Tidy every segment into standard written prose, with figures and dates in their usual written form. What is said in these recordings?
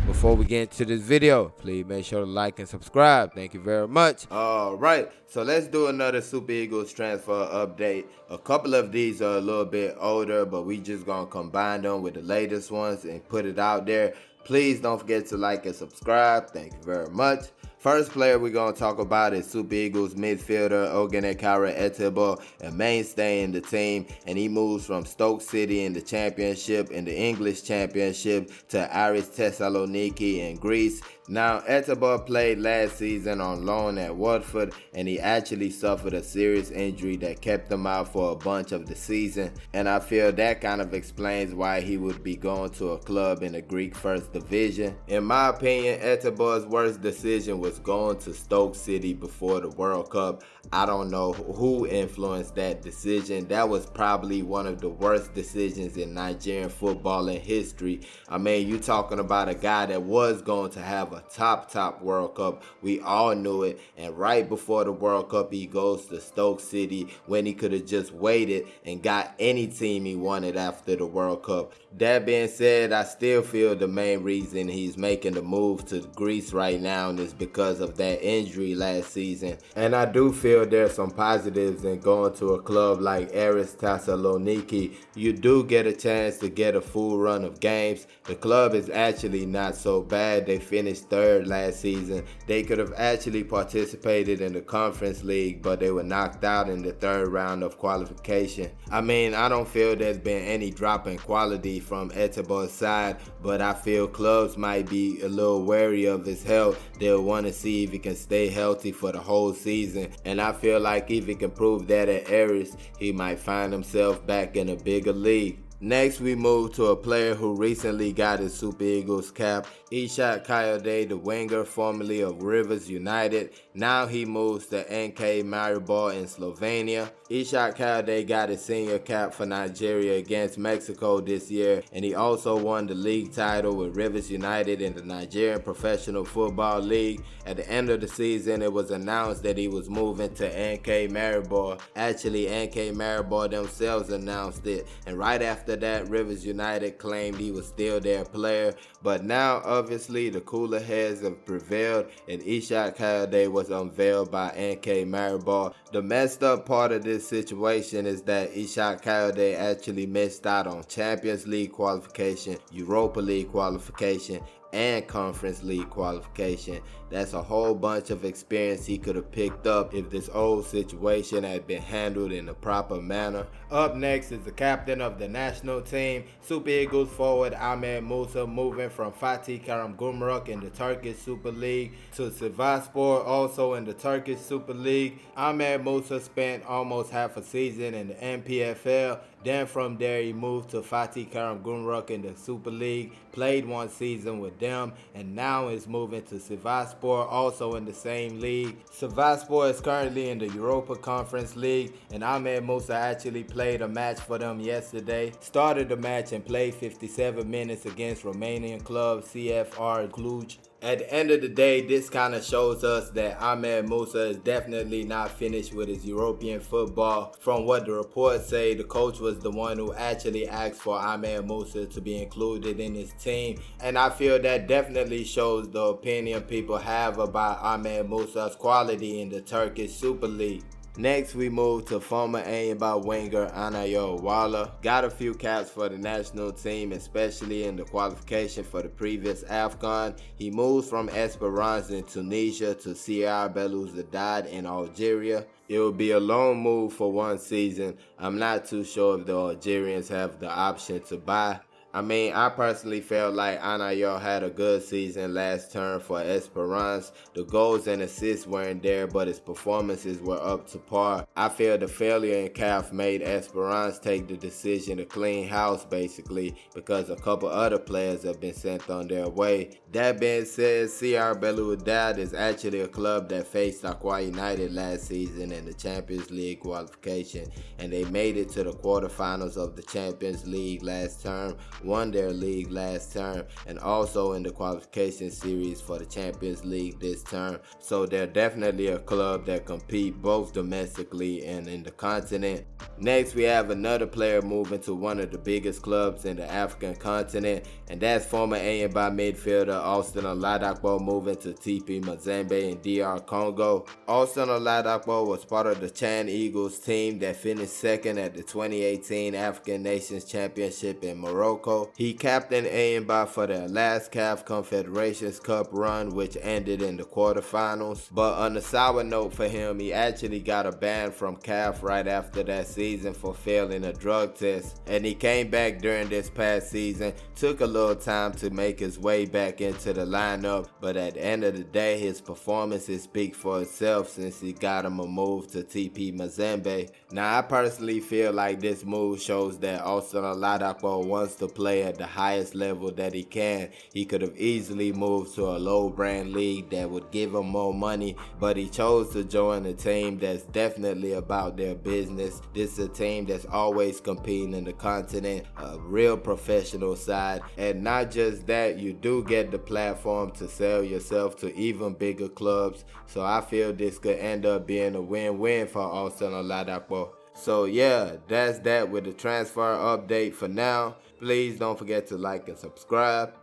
Before we get into this video, please make sure to like and subscribe. Thank you very much. Alright, so let's do another Super Eagles transfer update. A couple of these are a little bit older, but we just gonna combine them with the latest ones and put it out there. Please don't forget to like and subscribe. Thank you very much. First player we're going to talk about is Super Eagles midfielder Oghenekaro Etebo, a mainstay in the team, and he moves from Stoke City in the Championship, in the English Championship, to Aris Thessaloniki in Greece. Now, Etebo played last season on loan at Watford, and he actually suffered a serious injury that kept him out for a bunch of the season, and I feel that kind of explains why he would be going to a club in the Greek First Division. In my opinion, Etebo's worst decision was going to Stoke City before the World Cup. I don't know who influenced that decision. That was probably one of the worst decisions in Nigerian football in history. I mean, you talking about a guy that was going to have a top World Cup. We all knew it. And right before the World Cup, he goes to Stoke City when he could have just waited and got any team he wanted after the World Cup. That being said, I still feel the main reason he's making the move to Greece right now is because of that injury last season. And I do feel there's some positives in going to a club like Aris Thessaloniki. You do get a chance to get a full run of games. The club is actually not so bad. They finished third last season. They could have actually participated in the Conference League, but they were knocked out in the third round of qualification. I mean, I don't feel there's been any drop in quality from Etebo's side, but I feel clubs might be a little wary of his health. They'll want to see if he can stay healthy for the whole season, and I feel like if he can prove that at Aris, he might find himself back in a bigger league. Next, we move to a player who recently got his Super Eagles cap, Ishaq Kayode, the winger formerly of Rivers United. Now he moves to NK Maribor in Slovenia. Ishaq Kayode got his senior cap for Nigeria against Mexico this year, and he also won the league title with Rivers United in the Nigerian Professional Football League. At the end of the season, it was announced that he was moving to NK Maribor. Actually, NK Maribor themselves announced it, and right after that, Rivers United claimed he was still their player. But now, obviously, the cooler heads have prevailed, and Ishaq Kayode was unveiled by NK Maribor. The messed up part of this situation is that Ishaq Kayode actually missed out on Champions League qualification, Europa League qualification, and Conference League qualification. That's a whole bunch of experience he could have picked up if this old situation had been handled in a proper manner. Up next is the captain of the national team, Super Eagles forward Ahmed Musa, moving from Fatih Karagümrük in the Turkish Super League to Sivasspor, also in the Turkish Super League. Ahmed Musa spent almost half a season in the NPFL. Then from there he moved to Fatih Karagümrük in the Super League, played one season with them, and now is moving to Sivasspor, also in the same league. Sivasspor is currently in the Europa Conference League, and Ahmed Musa actually played a match for them yesterday. Started the match and played 57 minutes against Romanian club CFR Cluj. At the end of the day, this kind of shows us that Ahmed Musa is definitely not finished with his European football. From what the reports say, the coach was the one who actually asked for Ahmed Musa to be included in his team. And I feel that definitely shows the opinion people have about Ahmed Musa's quality in the Turkish Super League. Next, we move to former Aimbot winger Anayo Iwuala. Got a few caps for the national team, especially in the qualification for the previous AFCON. He moves from Esperance in Tunisia to CR Belouizdad in Algeria. It will be a loan move for one season. I'm not too sure if the Algerians have the option to buy. I mean, I personally felt like Anayo had a good season last term for Esperance. The goals and assists weren't there, but his performances were up to par. I feel the failure in CAF made Esperance take the decision to clean house, basically, because a couple other players have been sent on their way. That being said, CR Belouizdad is actually a club that faced Aqua United last season in the Champions League qualification, and they made it to the quarterfinals of the Champions League last term, won their league last term, and also in the qualification series for the Champions League this term. So they're definitely a club that compete both domestically and in the continent. Next, we have another player moving to one of the biggest clubs in the African continent, and that's former Ayimba midfielder Austine Oladapo moving to TP Mazembe in DR Congo. Austine Oladapo was part of the Chan Eagles team that finished second at the 2018 African Nations Championship in Morocco. He captained Ayimba for their last CAF Confederations Cup run, which ended in the quarterfinals. But on a sour note for him, he actually got a ban from CAF right after that season for failing a drug test, and he came back during this past season. Took a little time to make his way back into the lineup, but at the end of the day, his performances speak for itself since he got him a move to TP Mazembe. Now, I personally feel like this move shows that Austine Oladapo wants to play at the highest level that he can. He could have easily moved to a low brand league that would give him more money, but he chose to join a team that's definitely about their business. This is a team that's always competing in the continent, a real professional side, and not just that, you do get the platform to sell yourself to even bigger clubs. So I feel this could end up being a win-win for Austine Oladapo. So yeah, that's that with the transfer update for now. Please don't forget to like and subscribe.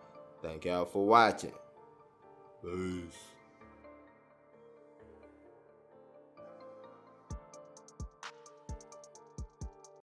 Thank y'all for watching. Peace.